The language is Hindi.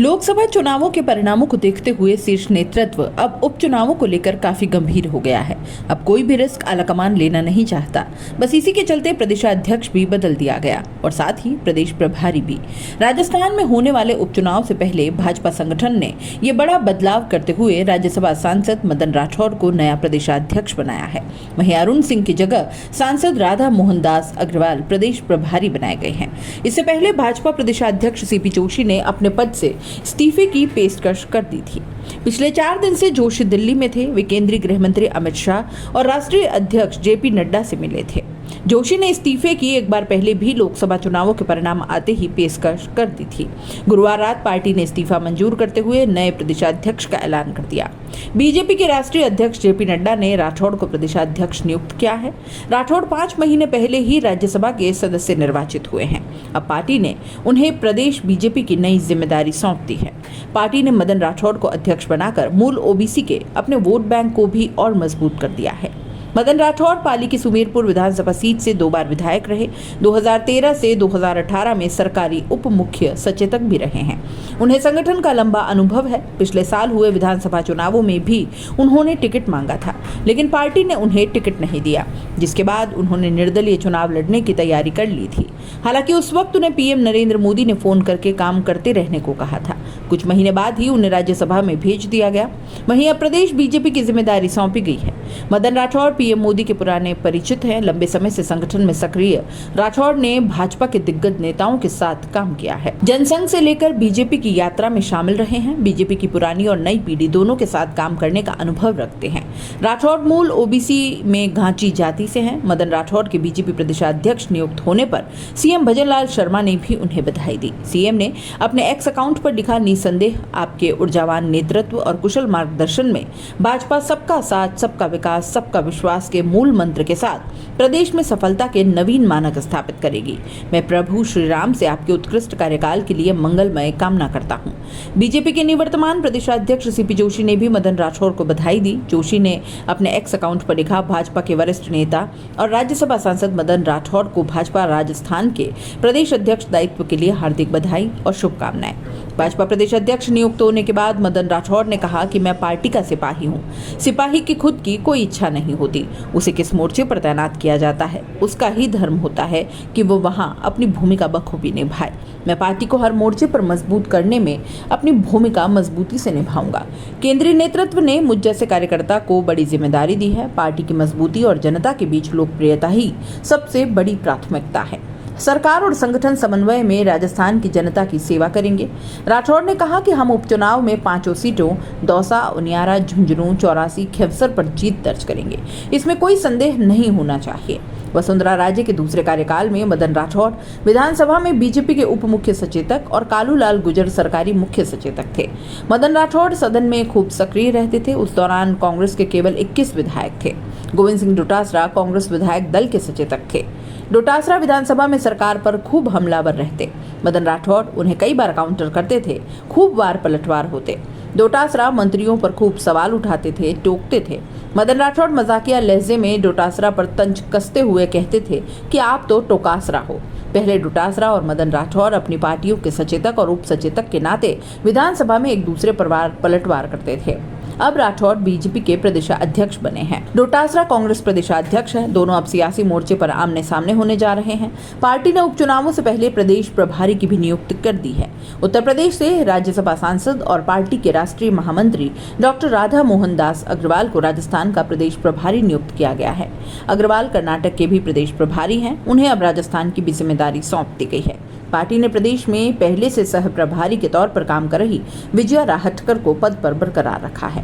लोकसभा चुनावों के परिणामों को देखते हुए शीर्ष नेतृत्व अब उपचुनावों को लेकर काफी गंभीर हो गया है। अब कोई भी रिस्क आलाकमान लेना नहीं चाहता। बस इसी के चलते प्रदेशाध्यक्ष भी बदल दिया गया और साथ ही प्रदेश प्रभारी भी। राजस्थान में होने वाले उपचुनाव से पहले भाजपा संगठन ने ये बड़ा बदलाव करते हुए राज्यसभा सांसद मदन राठौड़ को नया प्रदेशाध्यक्ष बनाया है। वहीं अरुण सिंह की जगह सांसद राधा मोहन दास अग्रवाल प्रदेश प्रभारी बनाए गए हैं। इससे पहले भाजपा प्रदेशाध्यक्ष सीपी जोशी ने अपने पद से इस्तीफे की पेशकश कर दी थी। पिछले 4 दिन से जोशी दिल्ली में थे। वे केंद्रीय गृह मंत्री अमित शाह और राष्ट्रीय अध्यक्ष जेपी नड्डा से मिले थे। जोशी ने इस्तीफे की एक बार पहले भी लोकसभा चुनावों के परिणाम आते ही पेशकश कर दी थी। गुरुवार रात पार्टी ने इस्तीफा मंजूर करते हुए नए प्रदेशाध्यक्ष का ऐलान कर दिया। बीजेपी के राष्ट्रीय अध्यक्ष जेपी नड्डा ने राठौड़ को प्रदेशाध्यक्ष नियुक्त किया है। राठौड़ 5 महीने पहले ही राज्यसभा के सदस्य निर्वाचित हुए हैं। अब पार्टी ने उन्हें प्रदेश बीजेपी की नई जिम्मेदारी सौंप दी है। पार्टी ने मदन राठौड़ को अध्यक्ष बनाकर मूल ओबीसी के अपने वोट बैंक को भी और मजबूत कर दिया है। मदन राठौड़ पाली की सुमेरपुर विधानसभा सीट से 2 बार विधायक रहे। 2013 से 2018 में सरकारी उप मुख्य सचेतक भी रहे हैं। उन्हें संगठन का लंबा अनुभव है। पिछले साल हुए विधानसभा चुनावों में भी उन्होंने टिकट मांगा था, लेकिन पार्टी ने उन्हें टिकट नहीं दिया, जिसके बाद उन्होंने निर्दलीय चुनाव लड़ने की तैयारी कर ली थी। हालांकि उस वक्त उन्हें पीएम नरेंद्र मोदी ने फोन करके काम करते रहने को कहा था। कुछ महीने बाद ही उन्हें राज्यसभा में भेज दिया गया। वहीं अब प्रदेश बीजेपी की जिम्मेदारी सौंपी गई है। मदन राठौड़ पीएम मोदी के पुराने परिचित हैं। लंबे समय से संगठन में सक्रिय राठौड़ ने भाजपा के दिग्गज नेताओं के साथ काम किया है। जनसंघ से लेकर बीजेपी की यात्रा में शामिल रहे हैं। बीजेपी की पुरानी और नई पीढ़ी दोनों के साथ काम करने का अनुभव रखते हैं। राठौड़ मूल ओबीसी में घांची जाति से हैं। मदन राठौड़ के बीजेपी प्रदेशाध्यक्ष नियुक्त होने पर सीएम भजनलाल शर्मा ने भी उन्हें बधाई दी। सीएम ने अपने एक्स अकाउंट पर लिखा, निसंदेह आपके ऊर्जावान नेतृत्व और कुशल मार्गदर्शन में भाजपा सबका साथ, सबका विकास, सबका विश्वास के मूल मंत्र के साथ प्रदेश में सफलता के नवीन मानक स्थापित करेगी। मैं प्रभु श्री राम से आपके उत्कृष्ट कार्यकाल के लिए मंगलमय कामना करता हूं। बीजेपी के निवर्तमान प्रदेशाध्यक्ष सीपी जोशी ने भी मदन राठौड़ को बधाई दी। जोशी ने अपने एक्स अकाउंट पर लिखा, भाजपा के वरिष्ठ नेता और राज्यसभा सांसद मदन राठौड़ को भाजपा राजस्थान के प्रदेश अध्यक्ष दायित्व के लिए हार्दिक बधाई और शुभकामनाएं। भाजपा प्रदेश अध्यक्ष नियुक्त होने के बाद मदन राठौड़ ने कहा कि मैं पार्टी का सिपाही हूं। सिपाही की खुद की कोई इच्छा नहीं होती। उसे किस मोर्चे पर तैनात किया जाता है, उसका ही धर्म होता है कि वो वहां अपनी भूमिका बखूबी निभाए। मैं पार्टी को हर मोर्चे पर मजबूत करने में अपनी भूमिका मजबूती से निभाऊंगा। केंद्रीय नेतृत्व ने मुझ जैसे कार्यकर्ता को बड़ी जिम्मेदारी दी है। पार्टी की मजबूती और जनता के बीच लोकप्रियता ही सबसे बड़ी प्राथमिकता है। सरकार और संगठन समन्वय में राजस्थान की जनता की सेवा करेंगे। राठौड़ ने कहा कि हम उपचुनाव में 5 सीटों दौसा, उनियारा, झुंझुनू, चौरासी, खेवसर पर जीत दर्ज करेंगे। इसमें कोई संदेह नहीं होना चाहिए। वसुंधरा राजे के दूसरे कार्यकाल में मदन राठौड़ विधानसभा में बीजेपी के उप मुख्य सचेतक और कालूलाल गुर्जर सरकारी मुख्य सचेतक थे। मदन राठौड़ सदन में खूब सक्रिय रहते थे। उस दौरान कांग्रेस के केवल 21 विधायक थे। गोविंद सिंह डोटासरा कांग्रेस विधायक दल के सचेतक थे। डोटासरा विधानसभा में सरकार पर खूब हमलावर रहते। मदन राठौड़ उन्हें कई बार काउंटर करते थे, खूब बार पलटवार होते। डोटासरा मंत्रियों पर खूब सवाल उठाते थे, टोकते थे। मदन राठौड़ मजाकिया लहजे में डोटासरा पर तंज कसते हुए कहते थे कि आप तो टोकासरा हो। पहले डोटासरा और मदन राठौड़ अपनी पार्टियों के सचेतक और उप सचेतक के नाते विधानसभा में एक दूसरे पर पलटवार करते थे। अब राठौड़ बीजेपी के प्रदेशाध्यक्ष बने हैं। डोटासरा कांग्रेस प्रदेशाध्यक्ष हैं। दोनों अब सियासी मोर्चे पर आमने सामने होने जा रहे हैं। पार्टी ने उपचुनावों से पहले प्रदेश प्रभारी की भी नियुक्ति कर दी है। उत्तर प्रदेश से राज्यसभा सांसद और पार्टी के राष्ट्रीय महामंत्री डॉक्टर राधा मोहन दास अग्रवाल को राजस्थान का प्रदेश प्रभारी नियुक्त किया गया है। अग्रवाल कर्नाटक के भी प्रदेश प्रभारी हैं। उन्हें अब राजस्थान की भी जिम्मेदारी सौंप दी गई है। पार्टी ने प्रदेश में पहले से सह प्रभारी के तौर पर काम कर रही विजया राहटकर को पद पर बरकरार रखा है।